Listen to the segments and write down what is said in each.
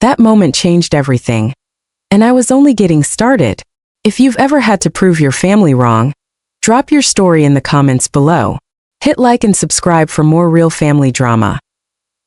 That moment changed everything. And I was only getting started. If you've ever had to prove your family wrong, drop your story in the comments below. Hit like and subscribe for more real family drama.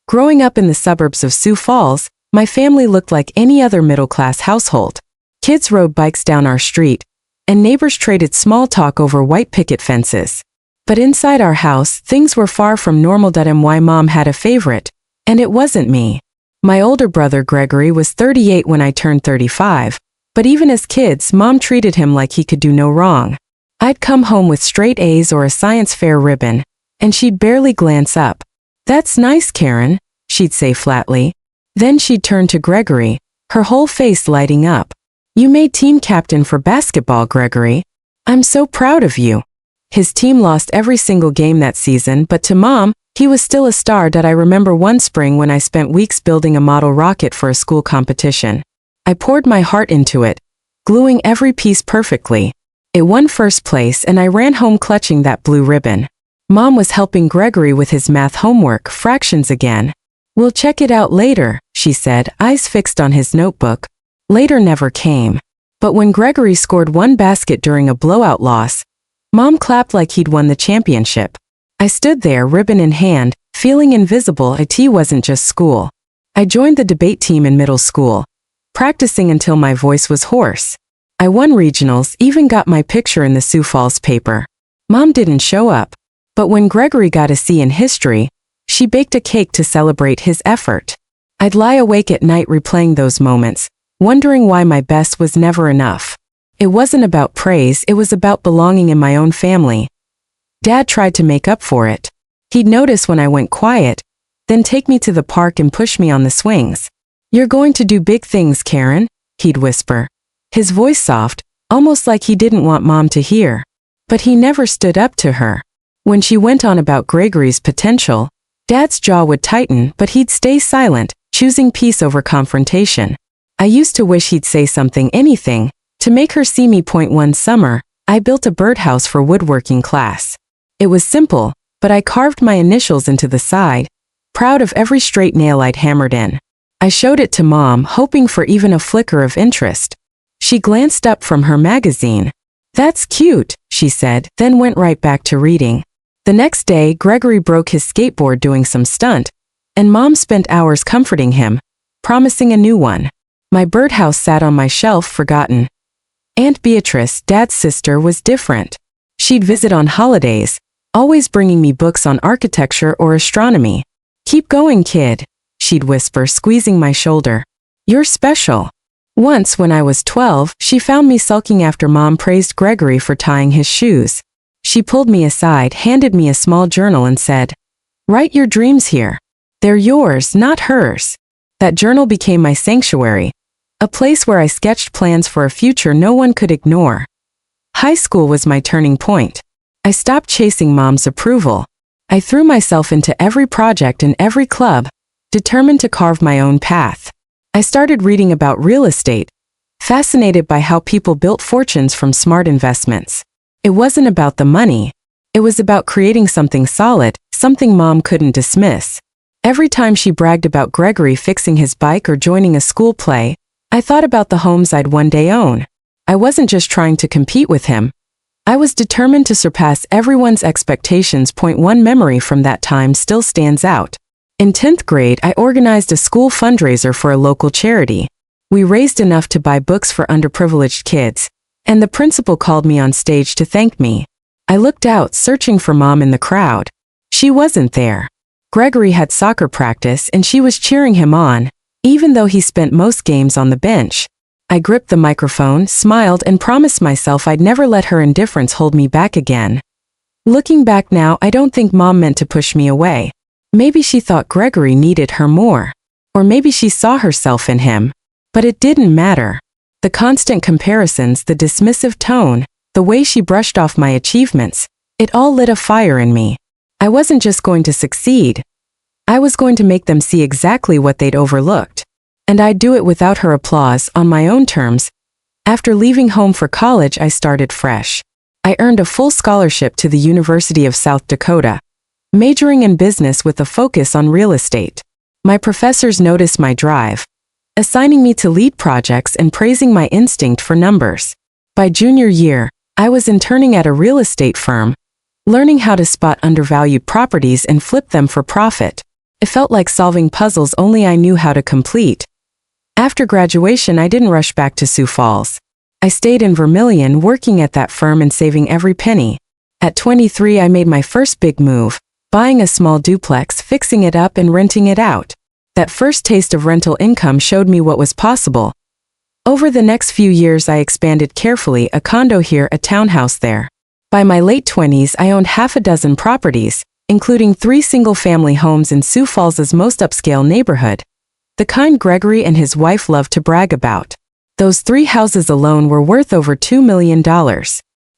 Growing up in the suburbs of Sioux Falls, my family looked like any other middle-class household. Kids rode bikes down our street, and neighbors traded small talk over white picket fences. But inside our house, things were far from normal. My mom had a favorite, and it wasn't me. My older brother Gregory was 38 when I turned 35, but even as kids, Mom treated him like he could do no wrong. I'd come home with straight A's or a science fair ribbon, and she'd barely glance up. "That's nice, Karen," she'd say flatly. Then she'd turn to Gregory, her whole face lighting up. "You made team captain for basketball, Gregory. I'm so proud of you." His team lost every single game that season, but to Mom, he was still a star. I remember one spring when I spent weeks building a model rocket for a school competition. I poured my heart into it, gluing every piece perfectly. It won first place and I ran home clutching that blue ribbon. Mom was helping Gregory with his math homework, fractions again. "We'll check it out later," she said, eyes fixed on his notebook. Later never came. But when Gregory scored one basket during a blowout loss, Mom clapped like he'd won the championship. I stood there, ribbon in hand, feeling invisible. It wasn't just school. I joined the debate team in middle school, practicing until my voice was hoarse. I won regionals, even got my picture in the Sioux Falls paper. Mom didn't show up. But when Gregory got a C in history, she baked a cake to celebrate his effort. I'd lie awake at night replaying those moments, wondering why my best was never enough. It wasn't about praise, it was about belonging in my own family. Dad tried to make up for it. He'd notice when I went quiet, then take me to the park and push me on the swings. "You're going to do big things, Karen," he'd whisper. His voice soft, almost like he didn't want Mom to hear. But he never stood up to her. When she went on about Gregory's potential, Dad's jaw would tighten, but he'd stay silent, choosing peace over confrontation. I used to wish he'd say something, anything, to make her see me. One summer, I built a birdhouse for woodworking class. It was simple, but I carved my initials into the side, proud of every straight nail I'd hammered in. I showed it to Mom, hoping for even a flicker of interest. She glanced up from her magazine. "That's cute," she said, then went right back to reading. The next day, Gregory broke his skateboard doing some stunt, and Mom spent hours comforting him, promising a new one. My birdhouse sat on my shelf, forgotten. Aunt Beatrice, Dad's sister, was different. She'd visit on holidays, always bringing me books on architecture or astronomy. "Keep going, kid," she'd whisper, squeezing my shoulder. "You're special." Once, when I was 12, she found me sulking after Mom praised Gregory for tying his shoes. She pulled me aside, handed me a small journal and said, "Write your dreams here. They're yours, not hers." That journal became my sanctuary, a place where I sketched plans for a future no one could ignore. High school was my turning point. I stopped chasing Mom's approval. I threw myself into every project and every club, determined to carve my own path. I started reading about real estate, fascinated by how people built fortunes from smart investments. It wasn't about the money. It was about creating something solid, something Mom couldn't dismiss. Every time she bragged about Gregory fixing his bike or joining a school play, I thought about the homes I'd one day own. I wasn't just trying to compete with him. I was determined to surpass everyone's expectations. One memory from that time still stands out. In 10th grade, I organized a school fundraiser for a local charity. We raised enough to buy books for underprivileged kids, and the principal called me on stage to thank me. I looked out, searching for Mom in the crowd. She wasn't there. Gregory had soccer practice and she was cheering him on, even though he spent most games on the bench. I gripped the microphone, smiled, and promised myself I'd never let her indifference hold me back again. Looking back now, I don't think Mom meant to push me away. Maybe she thought Gregory needed her more. Or maybe she saw herself in him. But it didn't matter. The constant comparisons, the dismissive tone, the way she brushed off my achievements, it all lit a fire in me. I wasn't just going to succeed. I was going to make them see exactly what they'd overlooked. And I'd do it without her applause, on my own terms. After leaving home for college, I started fresh. I earned a full scholarship to the University of South Dakota, majoring in business with a focus on real estate. My professors noticed my drive, assigning me to lead projects and praising my instinct for numbers. By junior year, I was interning at a real estate firm, learning how to spot undervalued properties and flip them for profit. It felt like solving puzzles only I knew how to complete. After graduation, I didn't rush back to Sioux Falls. I stayed in Vermilion working at that firm and saving every penny. At 23, I made my first big move, buying a small duplex, fixing it up and renting it out. That first taste of rental income showed me what was possible. Over the next few years, I expanded carefully, a condo here, a townhouse there. By my late 20s, I owned half a dozen properties, including 3 single-family homes in Sioux Falls's most upscale neighborhood, the kind Gregory and his wife loved to brag about. Those 3 houses alone were worth over $2 million.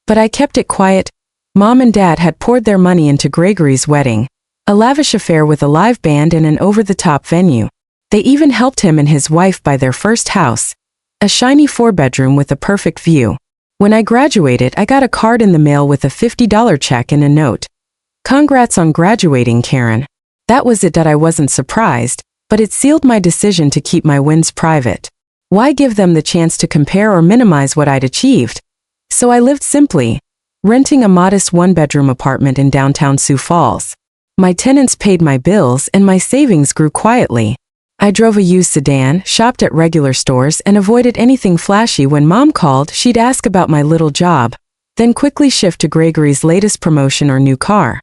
But I kept it quiet. Mom and Dad had poured their money into Gregory's wedding, a lavish affair with a live band and an over-the-top venue. They even helped him and his wife buy their first house, a shiny 4-bedroom with a perfect view. When I graduated, I got a card in the mail with a $50 check and a note. "Congrats on graduating, Karen." That was it. That I wasn't surprised, but it sealed my decision to keep my wins private. Why give them the chance to compare or minimize what I'd achieved? So I lived simply, renting a modest 1-bedroom apartment in downtown Sioux Falls. My tenants paid my bills and my savings grew quietly. I drove a used sedan, shopped at regular stores, and avoided anything flashy. When Mom called, she'd ask about my little job, then quickly shift to Gregory's latest promotion or new car.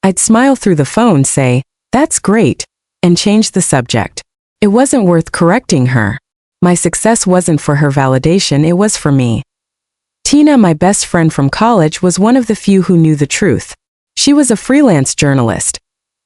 I'd smile through the phone, say, "That's great," and change the subject. It wasn't worth correcting her. My success wasn't for her validation, it was for me. Tina, my best friend from college, was one of the few who knew the truth. She was a freelance journalist,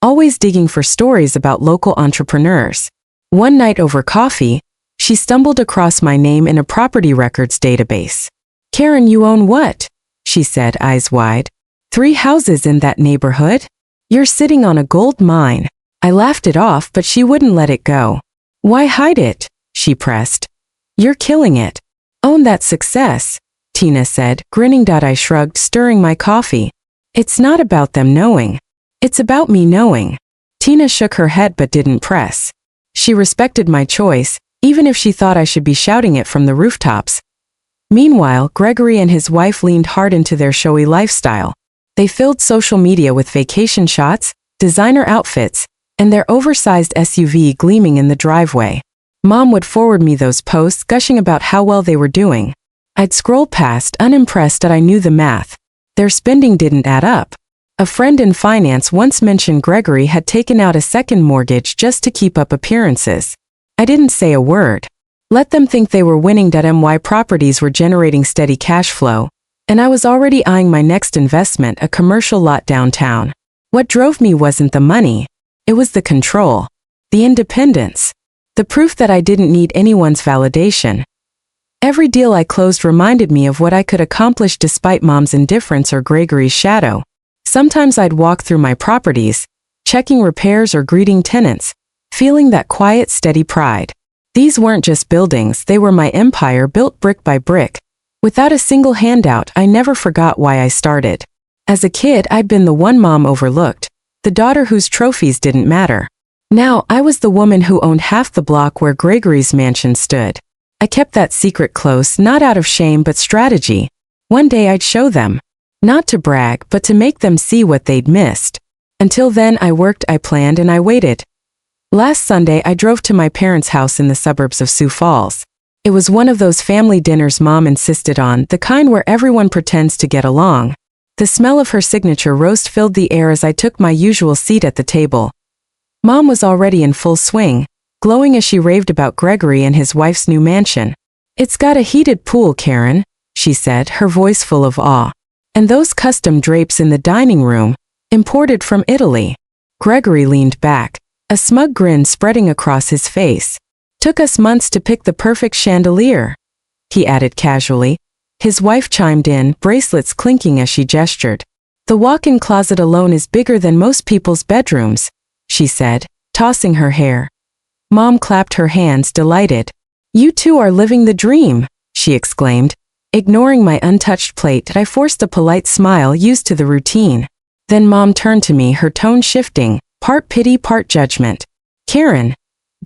always digging for stories about local entrepreneurs. One night over coffee, she stumbled across my name in a property records database. "Karen, you own what?" she said, eyes wide. "3 houses in that neighborhood? You're sitting on a gold mine." I laughed it off, but she wouldn't let it go. "Why hide it?" she pressed. "You're killing it. Own that success," Tina said, grinning. I shrugged, stirring my coffee. "It's not about them knowing. It's about me knowing." Tina shook her head but didn't press. She respected my choice, even if she thought I should be shouting it from the rooftops. Meanwhile, Gregory and his wife leaned hard into their showy lifestyle. They filled social media with vacation shots, designer outfits, and their oversized SUV gleaming in the driveway. Mom would forward me those posts, gushing about how well they were doing. I'd scroll past, unimpressed. That I knew the math. Their spending didn't add up. A friend in finance once mentioned Gregory had taken out a second mortgage just to keep up appearances. I didn't say a word. Let them think they were winning. My properties were generating steady cash flow, and I was already eyeing my next investment, a commercial lot downtown. What drove me wasn't the money. It was the control, the independence, the proof that I didn't need anyone's validation. Every deal I closed reminded me of what I could accomplish despite Mom's indifference or Gregory's shadow. Sometimes I'd walk through my properties, checking repairs or greeting tenants, feeling that quiet, steady pride. These weren't just buildings, they were my empire, built brick by brick. Without a single handout. I never forgot why I started. As a kid, I'd been the one Mom overlooked, the daughter whose trophies didn't matter. Now, I was the woman who owned half the block where Gregory's mansion stood. I kept that secret close, not out of shame but strategy. One day I'd show them. Not to brag, but to make them see what they'd missed. Until then, I worked, I planned, and I waited. Last Sunday, I drove to my parents' house in the suburbs of Sioux Falls. It was one of those family dinners Mom insisted on, the kind where everyone pretends to get along. The smell of her signature roast filled the air as I took my usual seat at the table. Mom was already in full swing, glowing as she raved about Gregory and his wife's new mansion. "It's got a heated pool, Karen," she said, her voice full of awe. "And those custom drapes in the dining room, imported from Italy." Gregory leaned back, a smug grin spreading across his face. "Took us months to pick the perfect chandelier," he added casually. His wife chimed in, bracelets clinking as she gestured. "The walk-in closet alone is bigger than most people's bedrooms," she said, tossing her hair. Mom clapped her hands, delighted. "You two are living the dream," she exclaimed. Ignoring my untouched plate, I forced a polite smile, used to the routine. Then Mom turned to me, her tone shifting, part pity, part judgment. "Karen,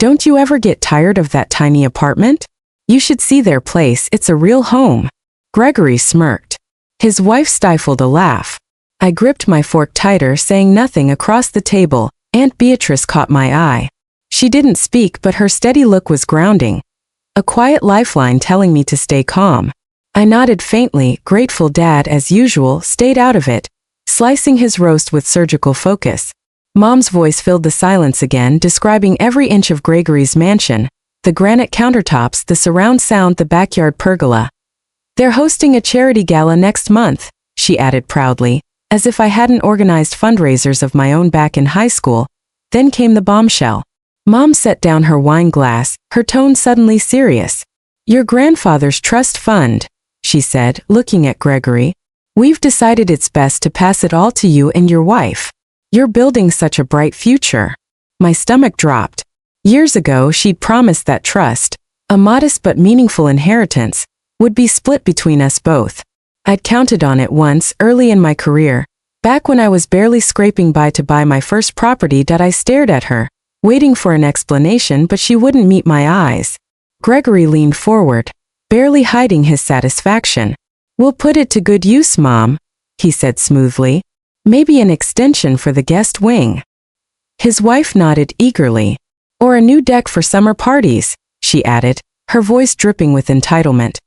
Don't you ever get tired of that tiny apartment? You should see their place, it's a real home. Gregory smirked. His wife stifled a laugh. I gripped my fork tighter, saying nothing across the table. Aunt Beatrice caught my eye. She didn't speak, but her steady look was grounding. A quiet lifeline telling me to stay calm. I nodded faintly, grateful. Dad, as usual, stayed out of it, slicing his roast with surgical focus. Mom's voice filled the silence again, describing every inch of Gregory's mansion, the granite countertops, the surround sound, the backyard pergola. They're hosting a charity gala next month, she added proudly, as if I hadn't organized fundraisers of my own back in high school. Then came the bombshell. Mom set down her wine glass, her tone suddenly serious. Your grandfather's trust fund, she said, looking at Gregory. We've decided it's best to pass it all to you and your wife. You're building such a bright future. My stomach dropped. Years ago, she'd promised that trust, a modest but meaningful inheritance, would be split between us both. I'd counted on it once, early in my career, back when I was barely scraping by to buy my first property. I stared at her, waiting for an explanation, but she wouldn't meet my eyes. Gregory leaned forward, barely hiding his satisfaction. We'll put it to good use, Mom, he said smoothly. Maybe an extension for the guest wing. His wife nodded eagerly. Or a new deck for summer parties, she added, her voice dripping with entitlement.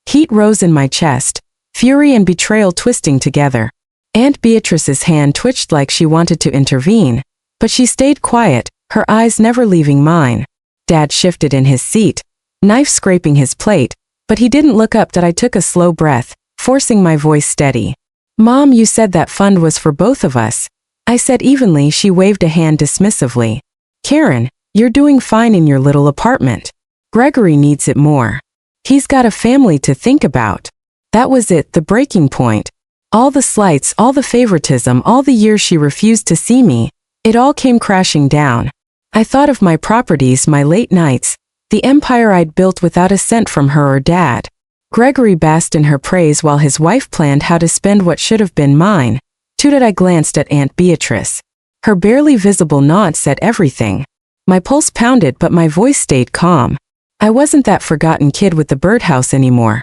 Heat rose in my chest, fury and betrayal twisting together. Aunt Beatrice's hand twitched like she wanted to intervene, but she stayed quiet, her eyes never leaving mine. Dad shifted in his seat, knife scraping his plate, but he didn't look up. I took a slow breath, forcing my voice steady. Mom, you said that fund was for both of us, I said evenly. She waved a hand dismissively. Karen, you're doing fine in your little apartment. Gregory needs it more. He's got a family to think about. That was it, the breaking point. All the slights, all the favoritism, all the years she refused to see me, it all came crashing down. I thought of my properties, my late nights, the empire I'd built without a cent from her or Dad. Gregory basked in her praise while his wife planned how to spend what should have been mine. I glanced at Aunt Beatrice. Her barely visible nod said everything. My pulse pounded, but my voice stayed calm. I wasn't that forgotten kid with the birdhouse anymore.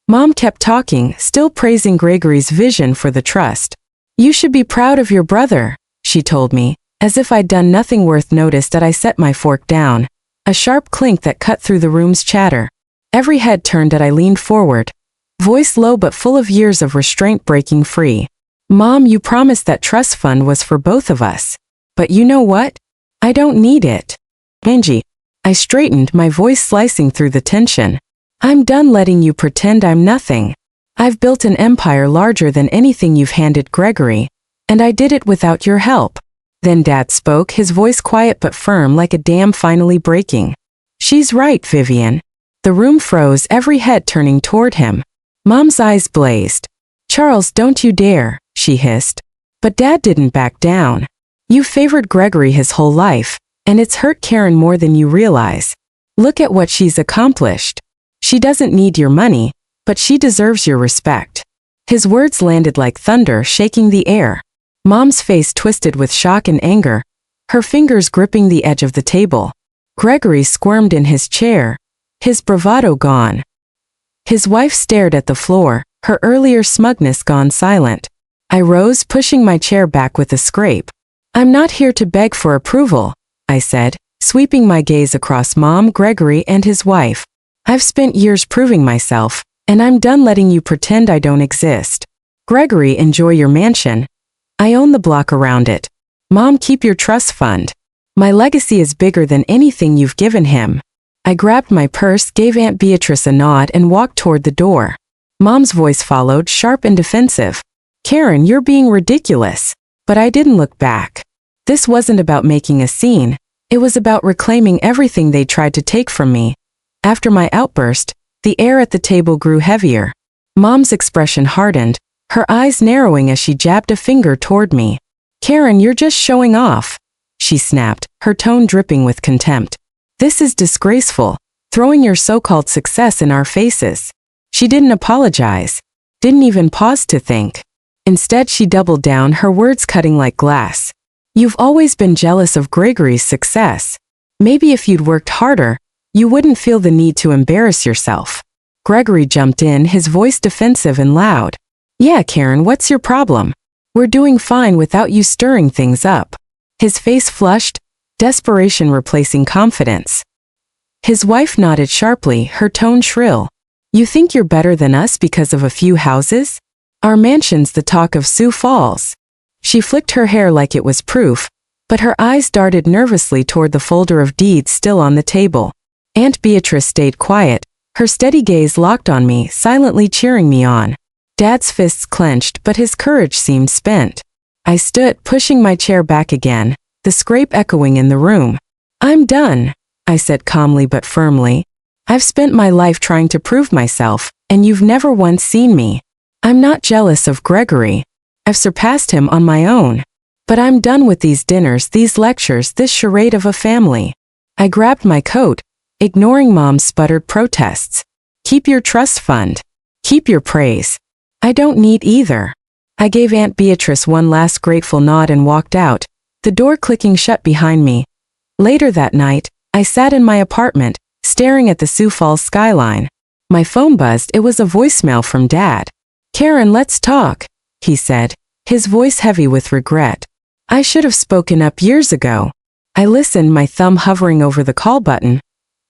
Mom kept talking, still praising Gregory's vision for the trust. You should be proud of your brother, she told me, as if I'd done nothing worth notice. I set my fork down. A sharp clink that cut through the room's chatter. Every head turned. I leaned forward, voice low but full of years of restraint breaking free. Mom, you promised that trust fund was for both of us. But you know what? I don't need it. Angie. I straightened, my voice slicing through the tension. I'm done letting you pretend I'm nothing. I've built an empire larger than anything you've handed Gregory. And I did it without your help. Then Dad spoke, his voice quiet but firm like a dam finally breaking. She's right, Vivian. The room froze, every head turning toward him. Mom's eyes blazed. Charles, don't you dare, she hissed. But Dad didn't back down. You favored Gregory his whole life, and it's hurt Karen more than you realize. Look at what she's accomplished. She doesn't need your money, but she deserves your respect. His words landed like thunder, shaking the air. Mom's face twisted with shock and anger, her fingers gripping the edge of the table. Gregory squirmed in his chair, his bravado gone. His wife stared at the floor, her earlier smugness gone silent. I rose, pushing my chair back with a scrape. I'm not here to beg for approval, I said, sweeping my gaze across Mom, Gregory, and his wife. I've spent years proving myself, and I'm done letting you pretend I don't exist. Gregory, enjoy your mansion. I own the block around it. Mom, keep your trust fund. My legacy is bigger than anything you've given him. I grabbed my purse, gave Aunt Beatrice a nod, and walked toward the door. Mom's voice followed, sharp and defensive. Karen, you're being ridiculous. But I didn't look back. This wasn't about making a scene. It was about reclaiming everything they tried to take from me. After my outburst, the air at the table grew heavier. Mom's expression hardened, her eyes narrowing as she jabbed a finger toward me. Karen, you're just showing off, she snapped, her tone dripping with contempt. This is disgraceful, throwing your so-called success in our faces. She didn't apologize, didn't even pause to think. Instead, she doubled down, her words cutting like glass. You've always been jealous of Gregory's success. Maybe if you'd worked harder, you wouldn't feel the need to embarrass yourself. Gregory jumped in, his voice defensive and loud. Yeah, Karen, what's your problem? We're doing fine without you stirring things up. His face flushed, desperation replacing confidence. His wife nodded sharply, her tone shrill. You think you're better than us because of a few houses? Our mansion's the talk of Sioux Falls. She flicked her hair like it was proof, but her eyes darted nervously toward the folder of deeds still on the table. Aunt Beatrice stayed quiet, her steady gaze locked on me, silently cheering me on. Dad's fists clenched, but his courage seemed spent. I stood, pushing my chair back again, the scrape echoing in the room. I'm done, I said calmly but firmly. I've spent my life trying to prove myself, and you've never once seen me. I'm not jealous of Gregory. I've surpassed him on my own. But I'm done with these dinners, these lectures, this charade of a family. I grabbed my coat, ignoring Mom's sputtered protests. Keep your trust fund. Keep your praise. I don't need either. I gave Aunt Beatrice one last grateful nod and walked out, the door clicking shut behind me. Later that night, I sat in my apartment, staring at the Sioux Falls skyline. My phone buzzed. It was a voicemail from Dad. Karen, let's talk, he said, his voice heavy with regret. I should have spoken up years ago. I listened, my thumb hovering over the call button.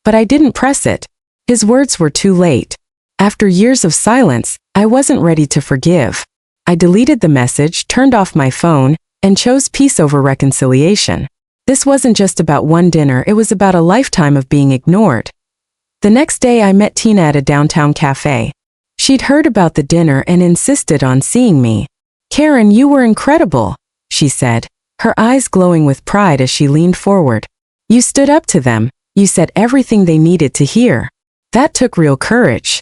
But I didn't press it. His words were too late. After years of silence, I wasn't ready to forgive. I deleted the message, turned off my phone, and chose peace over reconciliation. This wasn't just about one dinner, it was about a lifetime of being ignored. The next day I met Tina at a downtown cafe. She'd heard about the dinner and insisted on seeing me. Karen, you were incredible, she said, her eyes glowing with pride as she leaned forward. You stood up to them, you said everything they needed to hear. That took real courage.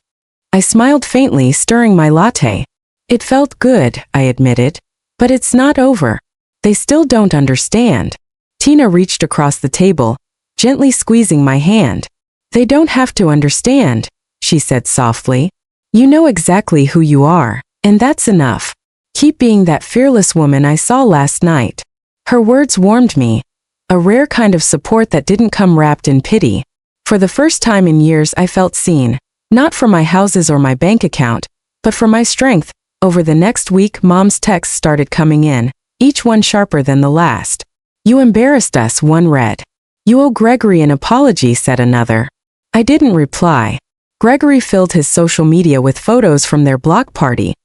I smiled faintly, stirring my latte. It felt good, I admitted. But it's not over. They still don't understand. Tina reached across the table, gently squeezing my hand. They don't have to understand, she said softly. You know exactly who you are, and that's enough. Keep being that fearless woman I saw last night. Her words warmed me, a rare kind of support that didn't come wrapped in pity. For the first time in years I felt seen, not for my houses or my bank account, but for my strength. Over the next week, Mom's texts started coming in, each one sharper than the last. You embarrassed us, one read. You owe Gregory an apology, said another. I didn't reply. Gregory filled his social media with photos from their block party,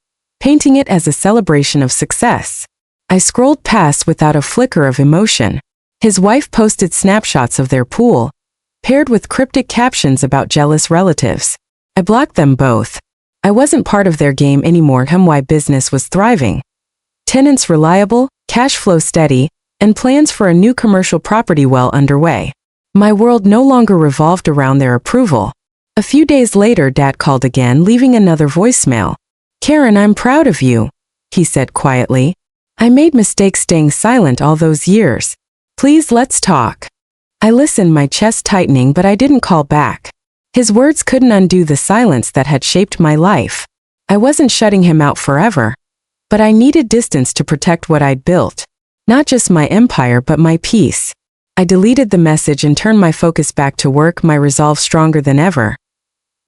painting it as a celebration of success. I scrolled past without a flicker of emotion. His wife posted snapshots of their pool, paired with cryptic captions about jealous relatives. I blocked them both. I wasn't part of their game anymore. Why business was thriving. Tenants reliable, cash flow steady, and plans for a new commercial property well underway. My world no longer revolved around their approval. A few days later, Dad called again, leaving another voicemail. Karen, I'm proud of you, he said quietly. I made mistakes staying silent all those years. Please, let's talk. I listened, my chest tightening, but I didn't call back. His words couldn't undo the silence that had shaped my life. I wasn't shutting him out forever, but I needed distance to protect what I'd built. Not just my empire, but my peace. I deleted the message and turned my focus back to work, my resolve stronger than ever.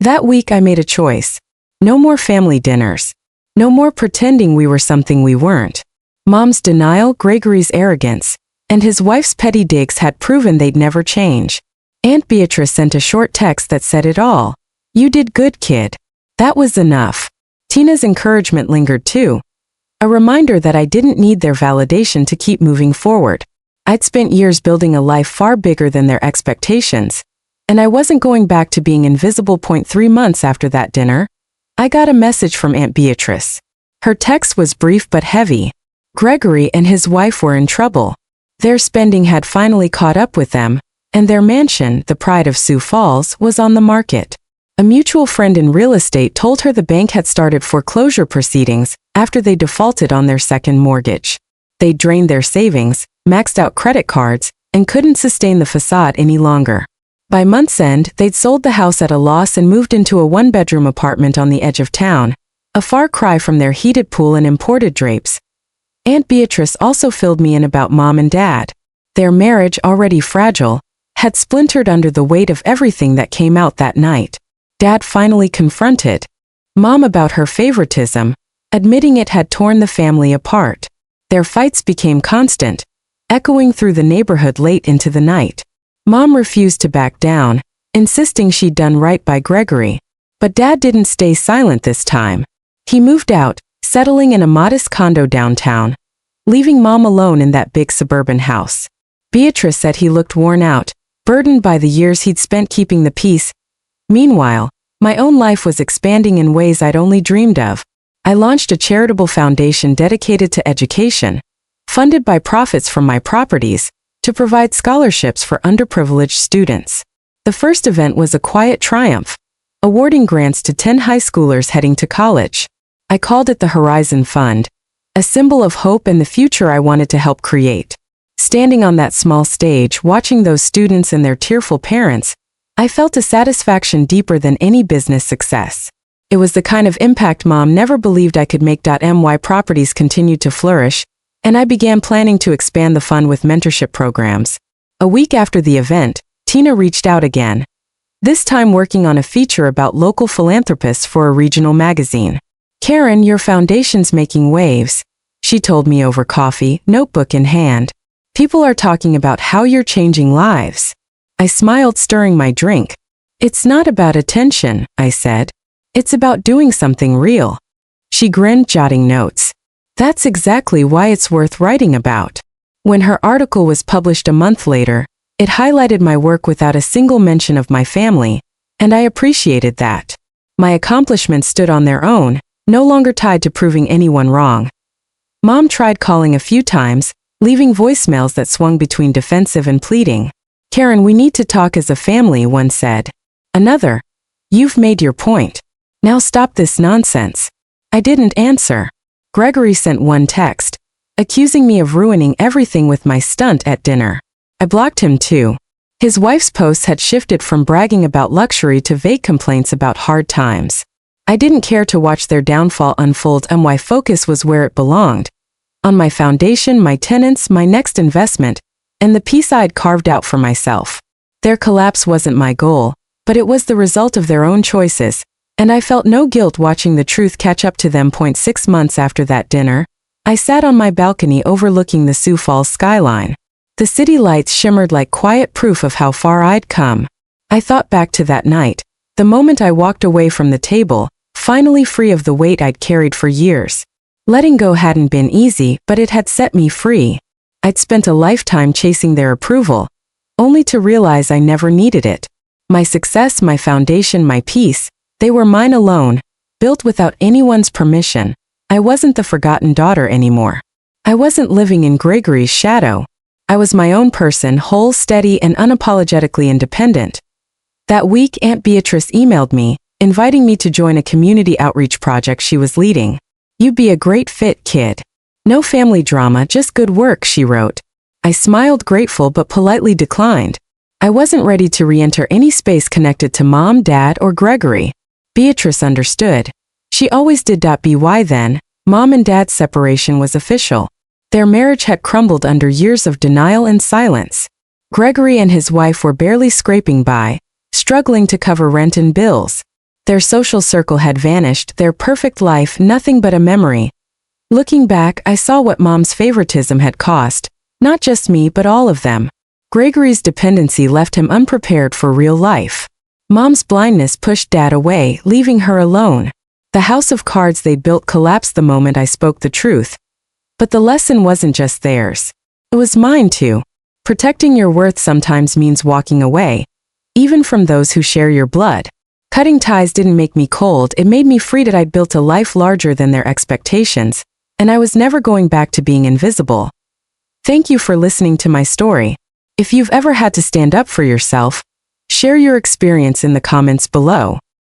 That week I made a choice. No more family dinners. No more pretending we were something we weren't. Mom's denial, Gregory's arrogance, and his wife's petty digs had proven they'd never change. Aunt Beatrice sent a short text that said it all. You did good, kid. That was enough. Tina's encouragement lingered too. A reminder that I didn't need their validation to keep moving forward. I'd spent years building a life far bigger than their expectations, and I wasn't going back to being invisible. 3 months after that dinner, I got a message from Aunt Beatrice. Her text was brief but heavy. Gregory and his wife were in trouble. Their spending had finally caught up with them, and their mansion, the pride of Sioux Falls, was on the market. A mutual friend in real estate told her the bank had started foreclosure proceedings after they defaulted on their second mortgage. They drained their savings, maxed out credit cards, and couldn't sustain the facade any longer. By month's end, they'd sold the house at a loss and moved into a one-bedroom apartment on the edge of town, a far cry from their heated pool and imported drapes. Aunt Beatrice also filled me in about Mom and Dad. Their marriage, already fragile, had splintered under the weight of everything that came out that night. Dad finally confronted Mom about her favoritism, admitting it had torn the family apart. Their fights became constant, echoing through the neighborhood late into the night. Mom refused to back down, insisting she'd done right by Gregory. But Dad didn't stay silent this time. He moved out, settling in a modest condo downtown, leaving Mom alone in that big suburban house. Beatrice said he looked worn out, burdened by the years he'd spent keeping the peace. Meanwhile, my own life was expanding in ways I'd only dreamed of. I launched a charitable foundation dedicated to education, funded by profits from my properties, to provide scholarships for underprivileged students. The first event was a quiet triumph, awarding grants to 10 high schoolers heading to college. I called it the Horizon Fund, a symbol of hope and the future I wanted to help create. Standing on that small stage, watching those students and their tearful parents, I felt a satisfaction deeper than any business success. It was the kind of impact Mom never believed I could make. My properties continued to flourish, and I began planning to expand the fund with mentorship programs. A week after the event, Tina reached out again, this time working on a feature about local philanthropists for a regional magazine. "Karen, your foundation's making waves," she told me over coffee, notebook in hand. "People are talking about how you're changing lives." I smiled, stirring my drink. "It's not about attention," I said. "It's about doing something real." She grinned, jotting notes. "That's exactly why it's worth writing about." When her article was published a month later, it highlighted my work without a single mention of my family, and I appreciated that. My accomplishments stood on their own, no longer tied to proving anyone wrong. Mom tried calling a few times, leaving voicemails that swung between defensive and pleading. "Karen, we need to talk as a family," one said. Another, "You've made your point. Now stop this nonsense." I didn't answer. Gregory sent one text, accusing me of ruining everything with my stunt at dinner. I blocked him too. His wife's posts had shifted from bragging about luxury to vague complaints about hard times. I didn't care to watch their downfall unfold, and my focus was where it belonged. On my foundation, my tenants, my next investment, and the peace I'd carved out for myself. Their collapse wasn't my goal, but it was the result of their own choices, and I felt no guilt watching the truth catch up to them. 6 months after that dinner, I sat on my balcony overlooking the Sioux Falls skyline. The city lights shimmered like quiet proof of how far I'd come. I thought back to that night, the moment I walked away from the table, finally free of the weight I'd carried for years. Letting go hadn't been easy, but it had set me free. I'd spent a lifetime chasing their approval, only to realize I never needed it. My success, my foundation, my peace, they were mine alone, built without anyone's permission. I wasn't the forgotten daughter anymore. I wasn't living in Gregory's shadow. I was my own person, whole, steady, and unapologetically independent. That week, Aunt Beatrice emailed me, inviting me to join a community outreach project she was leading. "You'd be a great fit, kid. No family drama, just good work," she wrote. I smiled, grateful, but politely declined. I wasn't ready to re-enter any space connected to Mom, Dad, or Gregory. Beatrice understood. She always did. By then, Mom and Dad's separation was official. Their marriage had crumbled under years of denial and silence. Gregory and his wife were barely scraping by, struggling to cover rent and bills. Their social circle had vanished, their perfect life nothing but a memory. Looking back, I saw what Mom's favoritism had cost, not just me but all of them. Gregory's dependency left him unprepared for real life. Mom's blindness pushed Dad away, leaving her alone. The house of cards they built collapsed the moment I spoke the truth. But the lesson wasn't just theirs. It was mine too. Protecting your worth sometimes means walking away, even from those who share your blood. Cutting ties didn't make me cold, it made me free. That I'd built a life larger than their expectations, and I was never going back to being invisible. Thank you for listening to my story. If you've ever had to stand up for yourself, share your experience in the comments below.